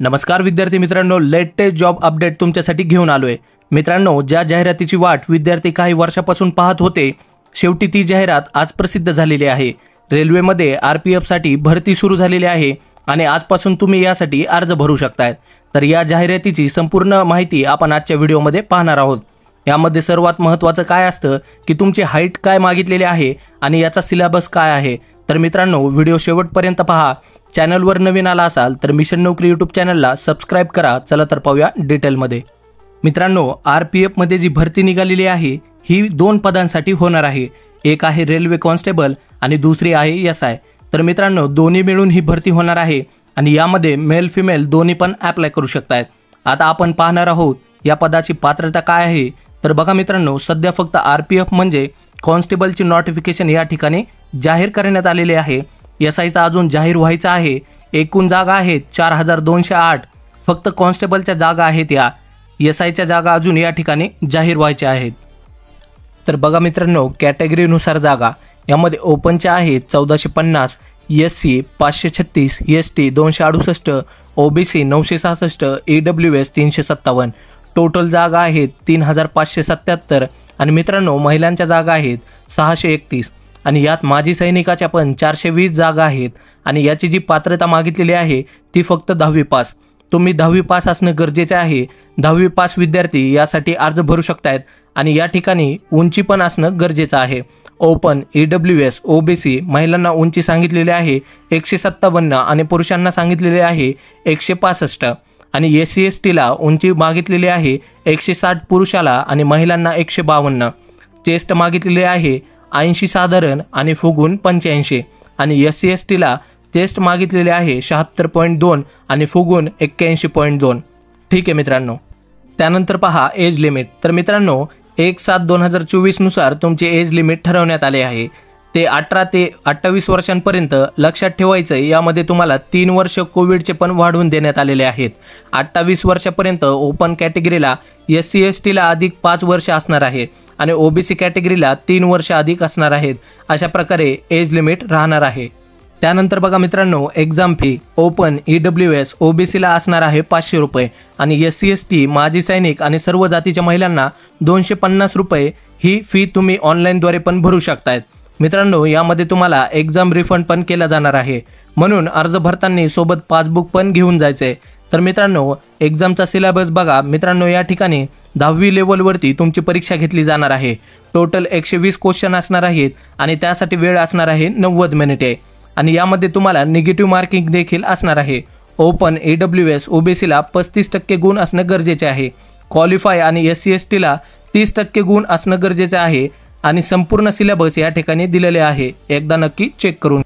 नमस्कार विद्यार्थी मित्रांनो, लेटेस्ट जॉब अपडेट तुमच्यासाठी घेऊन आलोय। मित्रांनो, ज्या जाहिरातीची वाट विद्यार्थी काही वर्षापासून पाहत होते, शेवटी ती जाहिरात आज प्रसिद्ध झालेली आहे। रेल्वेमध्ये आरपीएफ साठी भरती सुरू झालेली आहे आणि आजपासून तुम्ही यासाठी अर्ज भरू शकताय। तर या जाहिरातीची संपूर्ण माहिती आपण आजच्या व्हिडिओमध्ये पाहणार आहोत। यामध्ये सर्वात महत्त्वाचं काय असतं की तुमची हाईट काय मागितलेली आहे आणि याचा सिलेबस काय आहे। तर मित्रांनो, व्हिडिओ शेवटपर्यंत पहा। चॅनलवर नवीन आला असाल तर मिशन नोकरी यूट्यूब चॅनलला सबस्क्राइब करा। चला तर पाहूया डिटेलमध्ये। मित्रांनो, आरपीएफ मध्ये जी भरती निघालेली आहे ही 2 पदांसाठी होणार आहे। एक आहे रेल्वे कॉन्स्टेबल आणि दुसरी आहे एसआय। तर मित्रांनो, दोन्ही मिळून ही भरती होणार आहे आणि यामध्ये मेल फिमेल दोन्ही पण अप्लाय करू शकतात। आता आपण पाहणार आहोत या पदाची पात्रता काय आहे। तर बघा मित्रांनो, सध्या फक्त आरपीएफ म्हणजे कॉन्स्टेबलची नोटिफिकेशन या ठिकाणी जाहीर करण्यात आलेली आहे। एसआयचा अजून जाहीर व्हायचा आहे। एकूण जागा आहेत 4208। फक्त कॉन्स्टेबलच्या जागा आहेत या। एसआयच्या जागा अजून या ठिकाणी जाहीर व्हायच्या आहेत। तर बघा मित्रांनो, कॅटेगरीनुसार जागा यामध्ये ओपनच्या आहेत 1450, SC 536, ST 268, OBC 966, EWS 357। Total जागा आहेत 3577 आणि मित्रांनो, महिलांच्या जागा आहेत 631 आणि यात माजी सैनिकाच्या पण 420 जागा आहेत आणि याची जी पात्रता मागितलेली आहे ती फक्त 10वी पास। तुम्ही 10वी पास असणं गरजेचे आहे। 10वी पास विद्यार्थी यासाठी अर्ज भरू शकतात आणि या ठिकाणी उंची पण असणं गरजेचं आहे। ओपन, ईडब्ल्यूएस, ओबीसी महिलांना उंची सांगितलेली आहे 157 आणि पुरुषांना सांगितलेले आहे 165 आणि एससी एसटीला उंची मागितलेली आहे 160 पुरुषाला आणि महिलांना 152। चेस्ट मागितलेली आहे 80 साधारण आणि फुगून 85 आणि एससी एसटीला चेस्ट मागितलेले आहे 76.2 आणि फुगून 81.2। ठीक आहे मित्रांनो। त्यानंतर पहा एज लिमिट। तर मित्रांनो, 1/7/2024 नुसार तुमचे एज लिमिट ठरवण्यात आले आहे। ते 18 ते 28 वर्षांपर्यंत लक्षात ठेवायचं। यामध्ये तुम्हाला 3 वर्ष कोविडचे पण वाढवून देण्यात आलेले आहेत। 28 वर्षापर्यंत ओपन कॅटेगरीला, एससी एसटीला अधिक 5 वर्ष असणार आहे आणि ओबीसी कॅटेगरीला 3 वर्ष अधिक असणार आहेत। अशा प्रकारे एज लिमिट राहणार आहे। त्यानंतर बघा मित्रांनो, एक्झाम फी ओपन, ईडब्ल्यूएस, ओबीसीला असणार आहे 500 रुपये आणि एससी एसटी, माजी सैनिक आणि सर्व जातीच्या महिलांना 250 रुपये ही फी तुम्ही ऑनलाईनद्वारे पण भरू शकतायत। मित्रांनो, यामध्ये तुम्हाला एक्झाम रिफंड पण केला जाणार आहे, म्हणून अर्ज भरताना सोबत पासबुक पण घेऊन जायचंय। तर मित्रांनो, एक्झामचा सिलेबस बघा मित्रांनो, या ठिकाणी 10वी लेवलवरती तुमची परीक्षा घेतली जाणार आहे। टोटल 120 क्वेश्चन असणार आहेत आणि त्यासाठी वेळ असणार आहे 90 मिनिटे आणि यामध्ये तुम्हाला निगेटिव्ह मार्किंग देखील असणार आहे। ओपन, ईडब्ल्यूएस, ओबीसीला 35% गुण असणं गरजेचे आहे। क्वालिफाय आणि एससी एसटीला 30% गुण असणं गरजेचे आहे आणि संपूर्ण सिलेबस या ठिकाणी दिलेले आहे। एकदा नक्की चेक करून।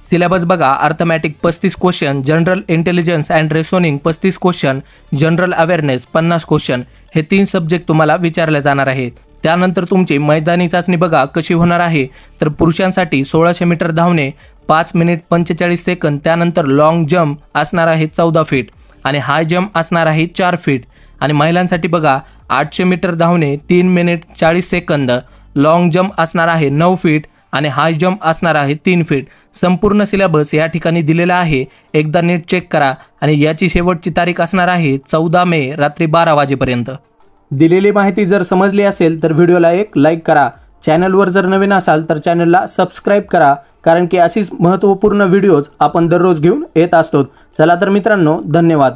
सिलेबस बघा, arithmetic 35 question, general intelligence and reasoning 35 question, general awareness 50 question, हे 3 सब्जेक्ट तुम्हाला विचारले जाणार आहेत। त्यानंतर तुमची मैदानी चाचणी बघा कशी होणार आहे। तर पुरुषांसाठी 1600 मीटर धावणे 5 मिनिट 45 सेकंद, त्यानंतर लॉंग जंप असणार आहे 14 फीट आणि हाय जंप असणार आहे 4 फीट आणि महिलांसाठी बघा 800 मीटर धावणे 3 मिनिट 40 सेकंद, लॉंग जंप असणार आहे 9 फीट आणि हाय जंप असणार आहे 3 फीट। संपूर्ण सिलेबस या ठिकाणी दिलेला आहे। एकदा नीट चेक करा आणि याची शेवटची तारीख असणार आहे 14 मे रात्री 12 वाजेपर्यंत। दिलेली माहिती जर समजली असेल तर व्हिडिओला एक लाईक करा। चॅनलवर जर नवीन असाल तर चॅनलला सबस्क्राइब करा, कारण की अशीच महत्त्वपूर्ण व्हिडिओज आपण दररोज घेऊन येत असतो। चला तर मित्रांनो, धन्यवाद।